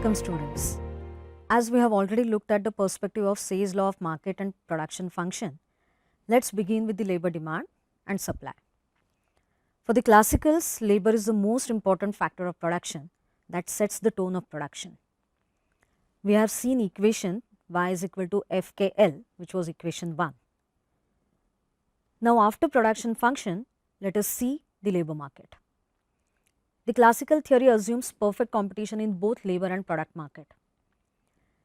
Welcome students. As we have already looked at the perspective of Say's law of market and production function, let's begin with the labor demand and supply. For the classicals, labor is the most important factor of production that sets the tone of production. We have seen equation y is equal to FKL, which was equation 1. Now after production function, let us see the labor market. The classical theory assumes perfect competition in both labor and product market.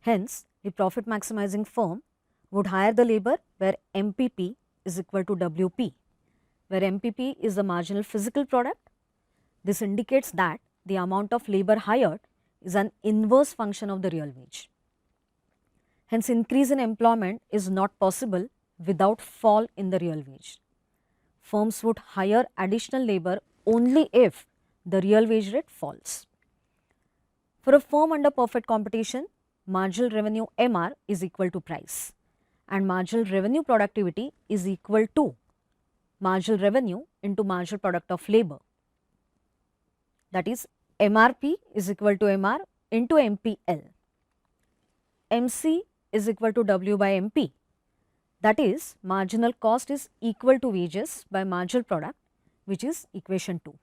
Hence, the profit maximizing firm would hire the labor where MPP is equal to WP, where MPP is the marginal physical product. This indicates that the amount of labor hired is an inverse function of the real wage. Hence, increase in employment is not possible without fall in the real wage. Firms would hire additional labor only if the real wage rate falls. For a firm under perfect competition, marginal revenue MR is equal to price and marginal revenue productivity is equal to marginal revenue into marginal product of labor. That is MRP is equal to MR into MPL. MC is equal to W by MP. That is marginal cost is equal to wages by marginal product, which is equation 2.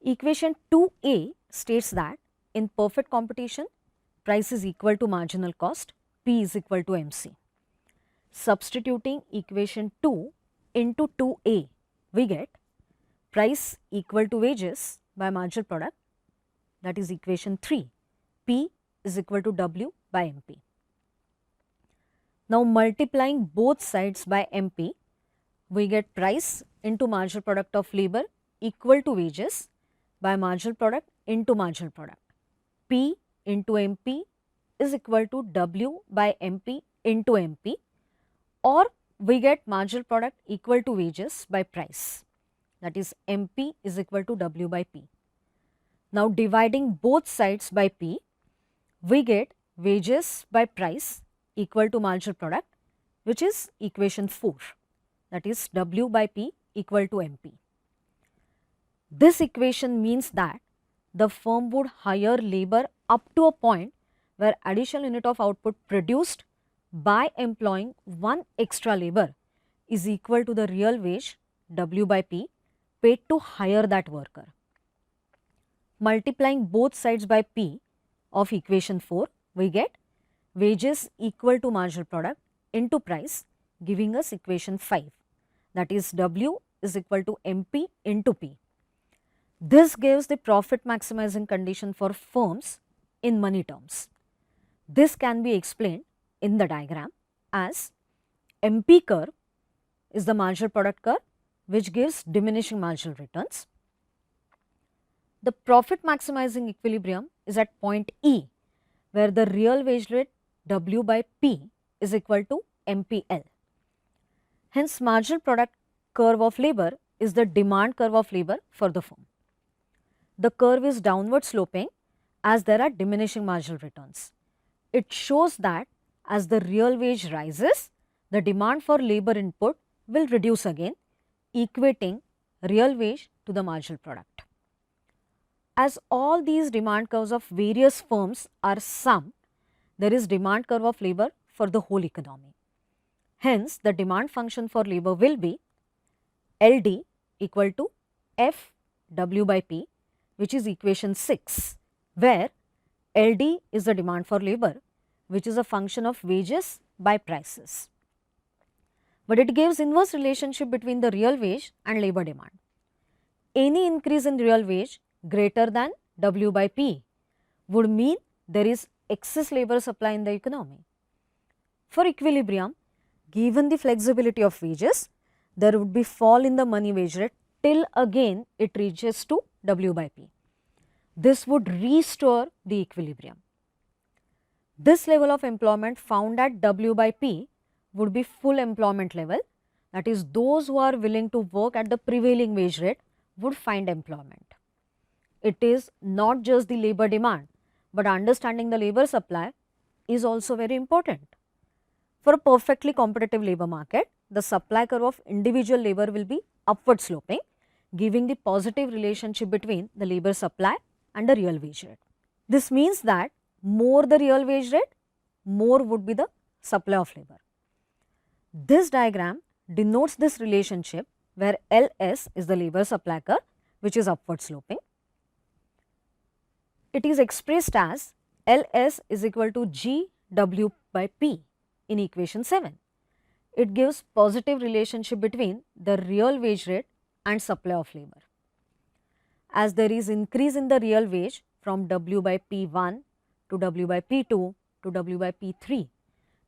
Equation 2a states that in perfect competition, price is equal to marginal cost, P is equal to MC. Substituting equation 2 into 2a, we get price equal to wages by marginal product, that is equation 3, P is equal to W by MP. Now multiplying both sides by MP, we get price into marginal product of labor equal to wages by marginal product into marginal product. P into MP is equal to W by MP into MP, or we get marginal product equal to wages by price, that is MP is equal to W by P. Now dividing both sides by P, we get wages by price equal to marginal product, which is equation 4, that is W by P equal to MP. This equation means that the firm would hire labor up to a point where additional unit of output produced by employing one extra labor is equal to the real wage W by P paid to hire that worker. Multiplying both sides by P of equation 4, we get wages equal to marginal product into price, giving us equation 5, that is W is equal to MP into P. This gives the profit maximizing condition for firms in money terms. This can be explained in the diagram as MP curve is the marginal product curve, which gives diminishing marginal returns. The profit maximizing equilibrium is at point E, where the real wage rate W by P is equal to MPL. Hence, marginal product curve of labor is the demand curve of labor for the firm. The curve is downward sloping as there are diminishing marginal returns. It shows that as the real wage rises, the demand for labor input will reduce again, equating real wage to the marginal product. As all these demand curves of various firms are summed, there is demand curve of labor for the whole economy. Hence, the demand function for labor will be LD equal to F W by P, which is equation 6, where LD is the demand for labor, which is a function of wages by prices. But it gives inverse relationship between the real wage and labor demand. Any increase in real wage greater than W by P would mean there is excess labor supply in the economy. For equilibrium, given the flexibility of wages, there would be fall in the money wage rate till again it reaches to W by P. This would restore the equilibrium. This level of employment found at W by P would be full employment level, that is those who are willing to work at the prevailing wage rate would find employment. It is not just the labor demand, but understanding the labor supply is also very important. For a perfectly competitive labor market, the supply curve of individual labor will be upward sloping, giving the positive relationship between the labor supply and the real wage rate. This means that more the real wage rate, more would be the supply of labor. This diagram denotes this relationship where LS is the labor supply curve, which is upward sloping. It is expressed as LS is equal to GW by P in equation 7. It gives positive relationship between the real wage rate and supply of labor. As there is increase in the real wage from W by P1 to W by P2 to W by P3,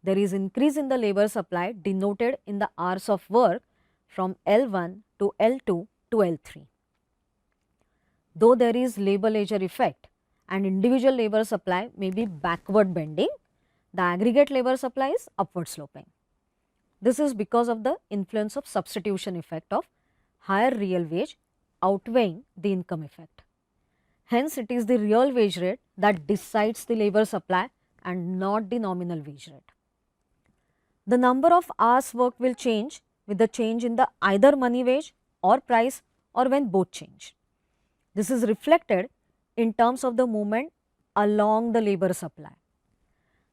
there is increase in the labor supply denoted in the hours of work from L1 to L2 to L3. Though there is labor leisure effect and individual labor supply may be backward bending, the aggregate labor supply is upward sloping. This is because of the influence of substitution effect of higher real wage outweighing the income effect. Hence, it is the real wage rate that decides the labor supply and not the nominal wage rate. The number of hours worked will change with the change in the either money wage or price or when both change. This is reflected in terms of the movement along the labor supply.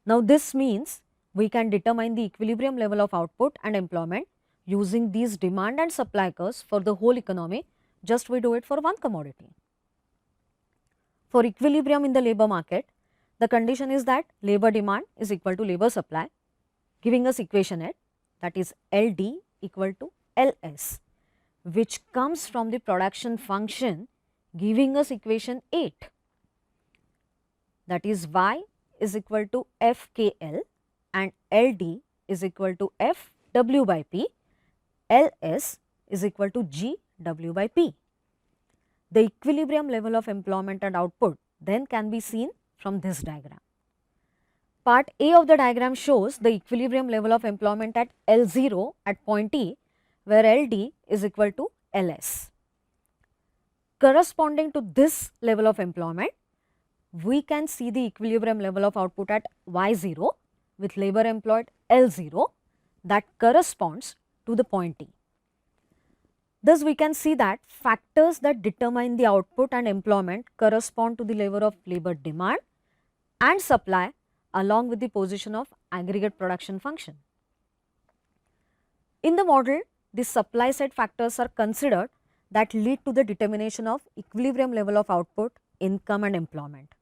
Now, this means we can determine the equilibrium level of output and employment using these demand and supply curves for the whole economy, just we do it for one commodity. For equilibrium in the labor market, the condition is that labor demand is equal to labor supply, giving us equation 8, that is LD equal to LS, which comes from the production function giving us equation 8, that is Y is equal to FKL and LD is equal to FW by P, LS is equal to GW by P. The equilibrium level of employment and output then can be seen from this diagram. Part A of the diagram shows the equilibrium level of employment at L0 at point E, where LD is equal to LS. Corresponding to this level of employment, we can see the equilibrium level of output at Y0 with labor employed L0 that corresponds to the point E. Thus, we can see that factors that determine the output and employment correspond to the level of labor demand and supply along with the position of aggregate production function. In the model, the supply side factors are considered that lead to the determination of equilibrium level of output, income and employment.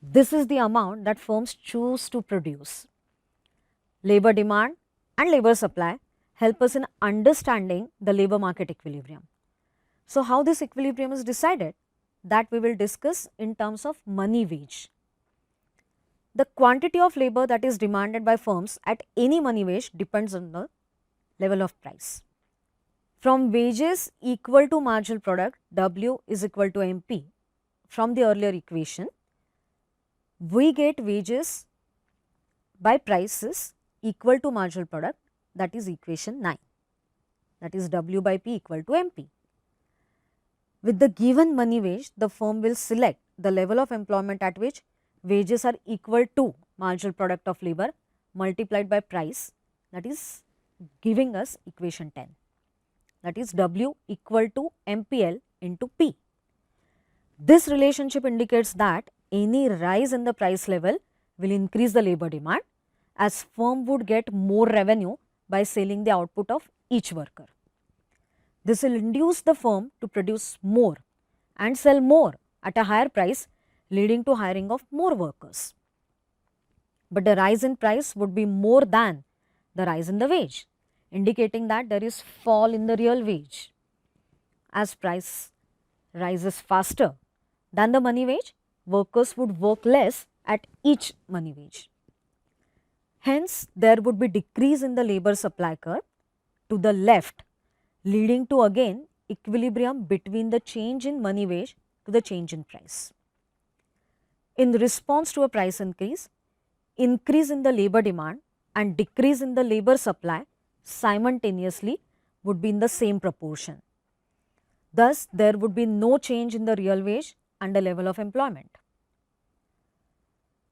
This is the amount that firms choose to produce. Labor demand and labor supply help us in understanding the labor market equilibrium. So, how this equilibrium is decided, that we will discuss in terms of money wage. The quantity of labor that is demanded by firms at any money wage depends on the level of price. From wages equal to marginal product, W is equal to MP, from the earlier equation, we get wages by prices equal to marginal product, that is equation 9, that is W by P equal to MP. With the given money wage, the firm will select the level of employment at which wages are equal to marginal product of labor multiplied by price, that is giving us equation 10, that is W equal to MPL into P. This relationship indicates that any rise in the price level will increase the labor demand, as firm would get more revenue by selling the output of each worker. This will induce the firm to produce more and sell more at a higher price, leading to hiring of more workers. But the rise in price would be more than the rise in the wage, indicating that there is fall in the real wage. As price rises faster than the money wage, workers would work less at each money wage. Hence, there would be decrease in the labor supply curve to the left, leading to again equilibrium between the change in money wage to the change in price. In response to a price increase in the labor demand and decrease in the labor supply simultaneously would be in the same proportion. Thus, there would be no change in the real wage and the level of employment.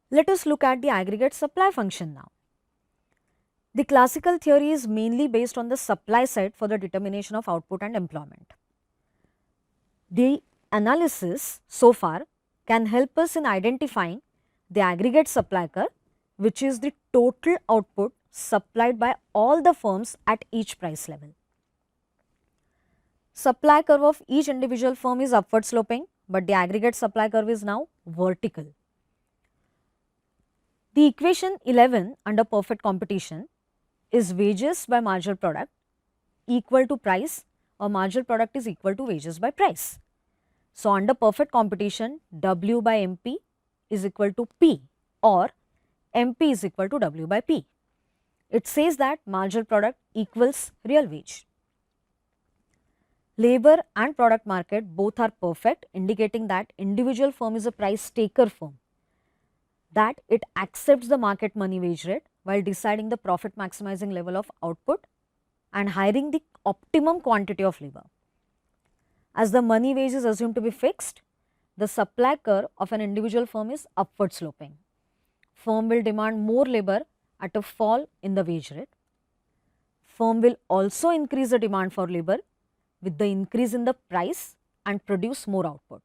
Let us look at the aggregate supply function now. The classical theory is mainly based on the supply side for the determination of output and employment. The analysis so far can help us in identifying the aggregate supply curve, which is the total output supplied by all the firms at each price level. Supply curve of each individual firm is upward sloping, but the aggregate supply curve is now vertical. The equation 11 under perfect competition is wages by marginal product equal to price, or marginal product is equal to wages by price. So, under perfect competition, W by MP is equal to P, or MP is equal to W by P. It says that marginal product equals real wage. Labor and product market both are perfect, indicating that individual firm is a price taker firm, that it accepts the market money wage rate while deciding the profit maximizing level of output and hiring the optimum quantity of labor. As the money wage is assumed to be fixed, the supply curve of an individual firm is upward sloping. Firm will demand more labor at a fall in the wage rate. Firm will also increase the demand for labor with the increase in the price and produce more output.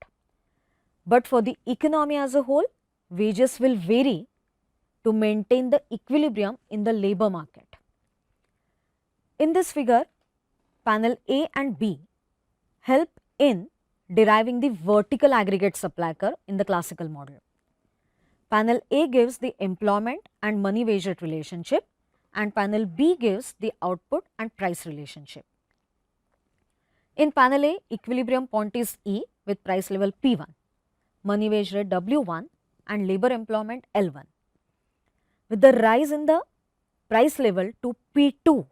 But for the economy as a whole, wages will vary to maintain the equilibrium in the labor market. In this figure, panel A and B help in deriving the vertical aggregate supply curve in the classical model. Panel A gives the employment and money wage rate relationship, and panel B gives the output and price relationship. In panel A, equilibrium point is E with price level P1, money wage rate W1 and labor employment L1. With the rise in the price level to P2,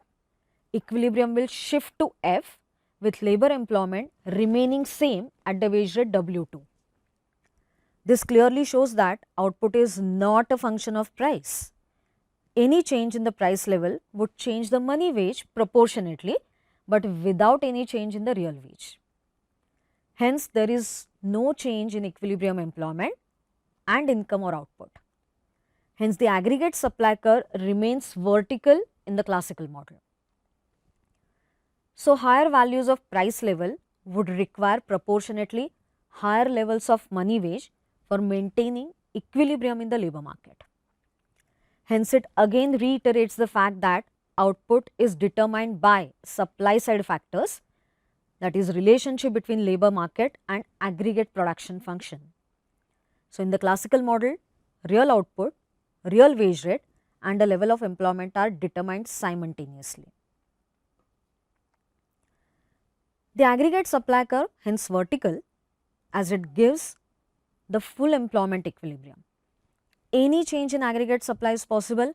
equilibrium will shift to F with labor employment remaining same at the wage rate W2. This clearly shows that output is not a function of price. Any change in the price level would change the money wage proportionately, but without any change in the real wage. Hence, there is no change in equilibrium employment and income or output. Hence, the aggregate supply curve remains vertical in the classical model. So, higher values of price level would require proportionately higher levels of money wage for maintaining equilibrium in the labor market. Hence, it again reiterates the fact that output is determined by supply side factors, that is relationship between labor market and aggregate production function. So, in the classical model, real output, real wage rate and the level of employment are determined simultaneously. The aggregate supply curve hence vertical, as it gives the full employment equilibrium. Any change in aggregate supply is possible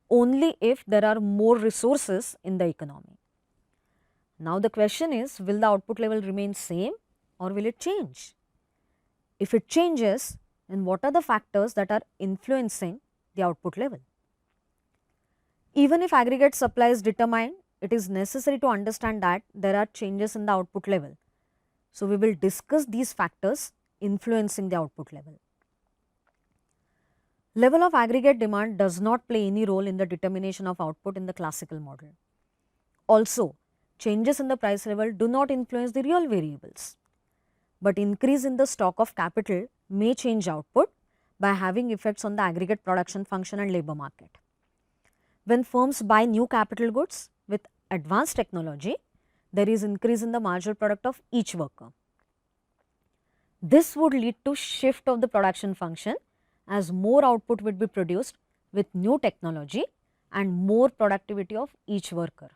only if there are more resources in the economy. Now, the question is, will the output level remain same or will it change? If it changes, then what are the factors that are influencing the output level? Even if aggregate supply is determined, it is necessary to understand that there are changes in the output level. So, we will discuss these factors influencing the output level. Level of aggregate demand does not play any role in the determination of output in the classical model. Also, changes in the price level do not influence the real variables, but increase in the stock of capital may change output by having effects on the aggregate production function and labor market. When firms buy new capital goods with advanced technology, there is increase in the marginal product of each worker. This would lead to shift of the production function, as more output would be produced with new technology and more productivity of each worker.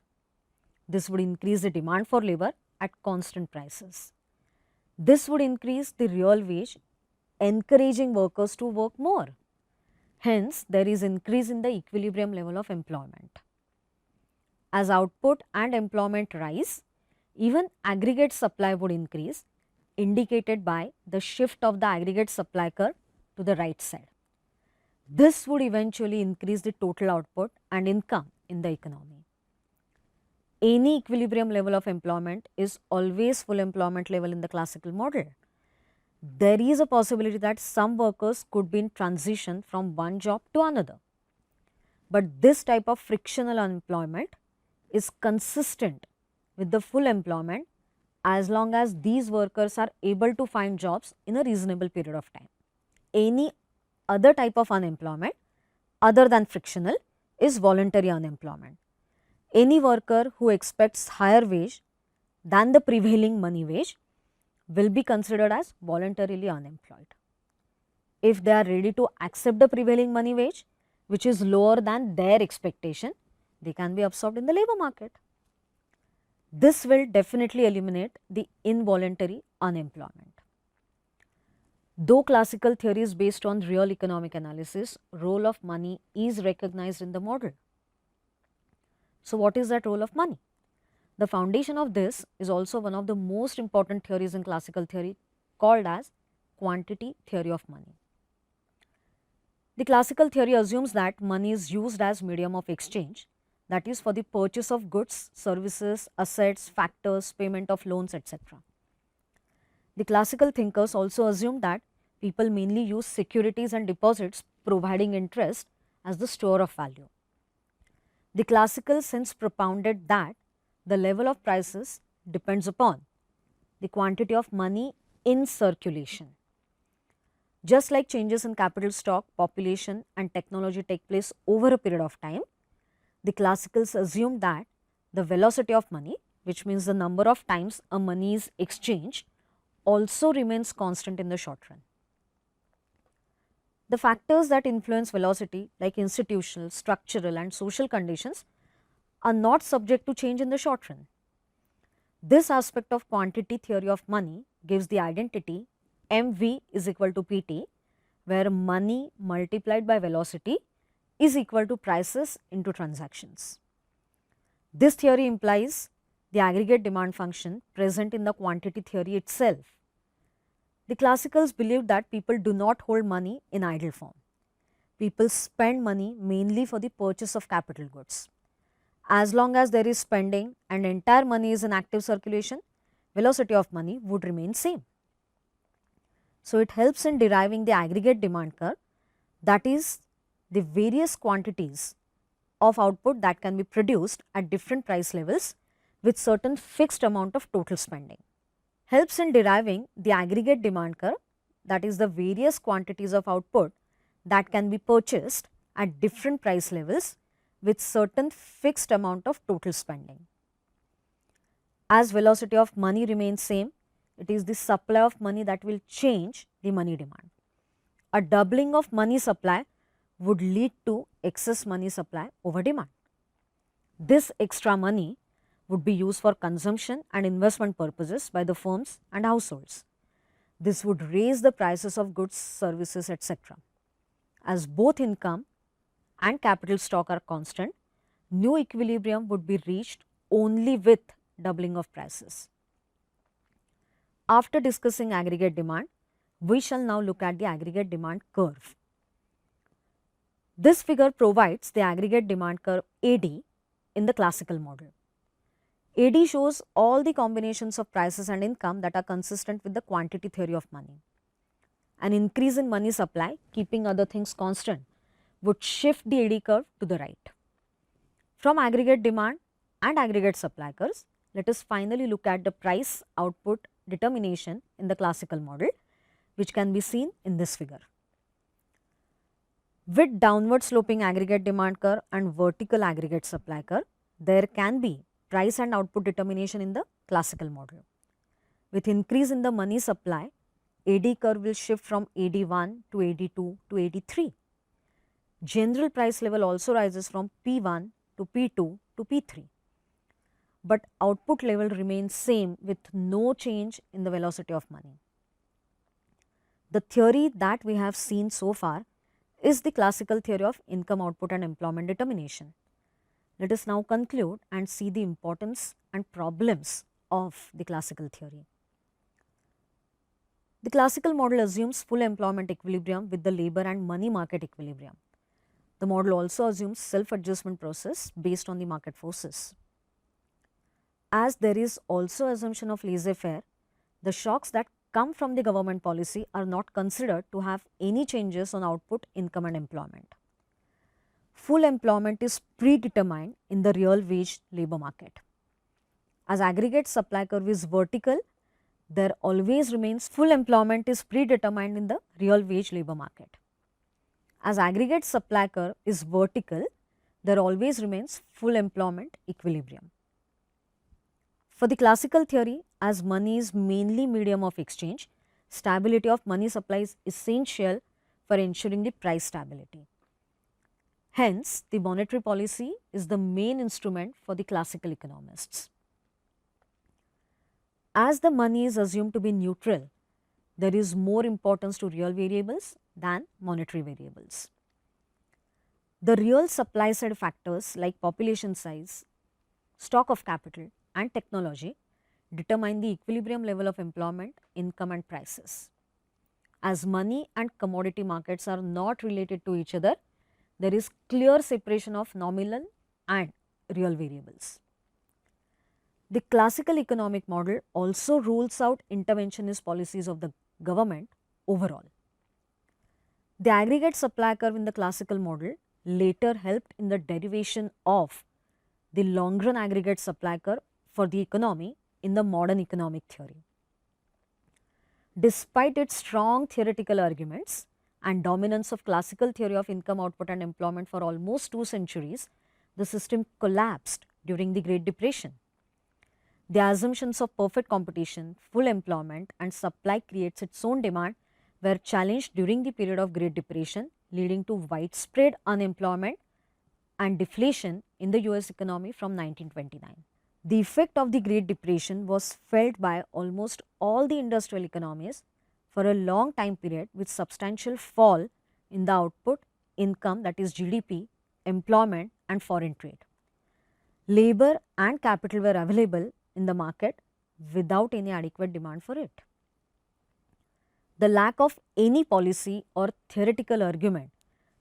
This would increase the demand for labor at constant prices. This would increase the real wage, encouraging workers to work more. Hence, there is increase in the equilibrium level of employment. As output and employment rise, even aggregate supply would increase, indicated by the shift of the aggregate supply curve to the right side. This would eventually increase the total output and income in the economy. Any equilibrium level of employment is always full employment level in the classical model. There is a possibility that some workers could be in transition from one job to another. But this type of frictional unemployment is consistent with the full employment as long as these workers are able to find jobs in a reasonable period of time. any other type of unemployment other than frictional is voluntary unemployment. Any worker who expects higher wage than the prevailing money wage will be considered as voluntarily unemployed. If they are ready to accept the prevailing money wage, which is lower than their expectation, they can be absorbed in the labor market. This will definitely eliminate the involuntary unemployment. Though classical theory is based on real economic analysis, role of money is recognized in the model. So, what is that role of money? The foundation of this is also one of the most important theories in classical theory called as quantity theory of money. The classical theory assumes that money is used as medium of exchange, that is for the purchase of goods, services, assets, factors, payment of loans, etc. The classical thinkers also assumed that people mainly use securities and deposits providing interest as the store of value. The classicals hence propounded that the level of prices depends upon the quantity of money in circulation. Just like changes in capital stock, population and technology take place over a period of time, the classicals assumed that the velocity of money, which means the number of times a money is exchanged, also remains constant in the short run. The factors that influence velocity like institutional, structural and social conditions are not subject to change in the short run. This aspect of quantity theory of money gives the identity mv is equal to pt, where money multiplied by velocity is equal to prices into transactions. This theory implies the aggregate demand function present in the quantity theory itself. The classicals believed that people do not hold money in idle form. People spend money mainly for the purchase of capital goods. As long as there is spending and entire money is in active circulation, velocity of money would remain same. So, it helps in deriving the aggregate demand curve, that is the various quantities of output that can be produced at different price levels with certain fixed amount of total spending. Helps in deriving the aggregate demand curve, that is the various quantities of output that can be purchased at different price levels with certain fixed amount of total spending. As velocity of money remains same, it is the supply of money that will change the money demand. A doubling of money supply would lead to excess money supply over demand. This extra money would be used for consumption and investment purposes by the firms and households. This would raise the prices of goods, services, etc. As both income and capital stock are constant, new equilibrium would be reached only with doubling of prices. After discussing aggregate demand, we shall now look at the aggregate demand curve. This figure provides the aggregate demand curve AD in the classical model. AD shows all the combinations of prices and income that are consistent with the quantity theory of money. An increase in money supply, keeping other things constant, would shift the AD curve to the right. From aggregate demand and aggregate supply curves, let us finally look at the price output determination in the classical model, which can be seen in this figure. With downward sloping aggregate demand curve and vertical aggregate supply curve, there can be price and output determination in the classical model. With increase in the money supply, AD curve will shift from AD1 to AD2 to AD3. General price level also rises from P1 to P2 to P3. But output level remains same with no change in the velocity of money. The theory that we have seen so far is the classical theory of income output and employment determination. Let us now conclude and see the importance and problems of the classical theory. The classical model assumes full employment equilibrium with the labor and money market equilibrium. The model also assumes self-adjustment process based on the market forces. As there is also assumption of laissez-faire, the shocks that come from the government policy are not considered to have any changes on output, income and employment. Full employment is predetermined in the real wage labor market. As aggregate supply curve is vertical, there always remains full employment is predetermined in the real wage labor market. As aggregate supply curve is vertical, there always remains full employment equilibrium. For the classical theory, as money is mainly medium of exchange, stability of money supply is essential for ensuring the price stability. Hence, the monetary policy is the main instrument for the classical economists. As the money is assumed to be neutral, there is more importance to real variables than monetary variables. The real supply side factors like population size, stock of capital and technology determine the equilibrium level of employment, income and prices. As money and commodity markets are not related to each other, there is clear separation of nominal and real variables. The classical economic model also rules out interventionist policies of the government overall. The aggregate supply curve in the classical model later helped in the derivation of the long run aggregate supply curve for the economy in the modern economic theory. Despite its strong theoretical arguments and dominance of classical theory of income output and employment for almost 2 centuries, the system collapsed during the Great Depression. The assumptions of perfect competition, full employment and supply creates its own demand were challenged during the period of Great Depression, leading to widespread unemployment and deflation in the US economy from 1929. The effect of the Great Depression was felt by almost all the industrial economies for a long time period with substantial fall in the output, income that is GDP, employment and foreign trade. Labor and capital were available in the market without any adequate demand for it. The lack of any policy or theoretical argument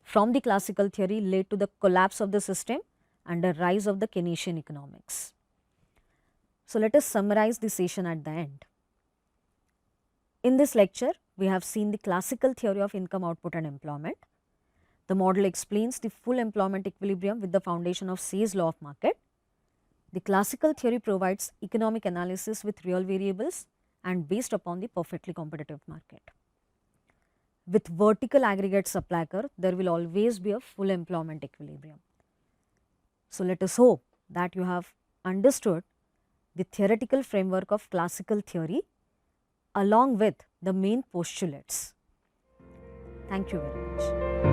from the classical theory led to the collapse of the system and the rise of the Keynesian economics. So, let us summarize the session at the end. In this lecture, we have seen the classical theory of income output and employment. The model explains the full employment equilibrium with the foundation of Say's law of market. The classical theory provides economic analysis with real variables and based upon the perfectly competitive market. With vertical aggregate supply curve, there will always be a full employment equilibrium. So, let us hope that you have understood the theoretical framework of classical theory along with the main postulates. Thank you very much.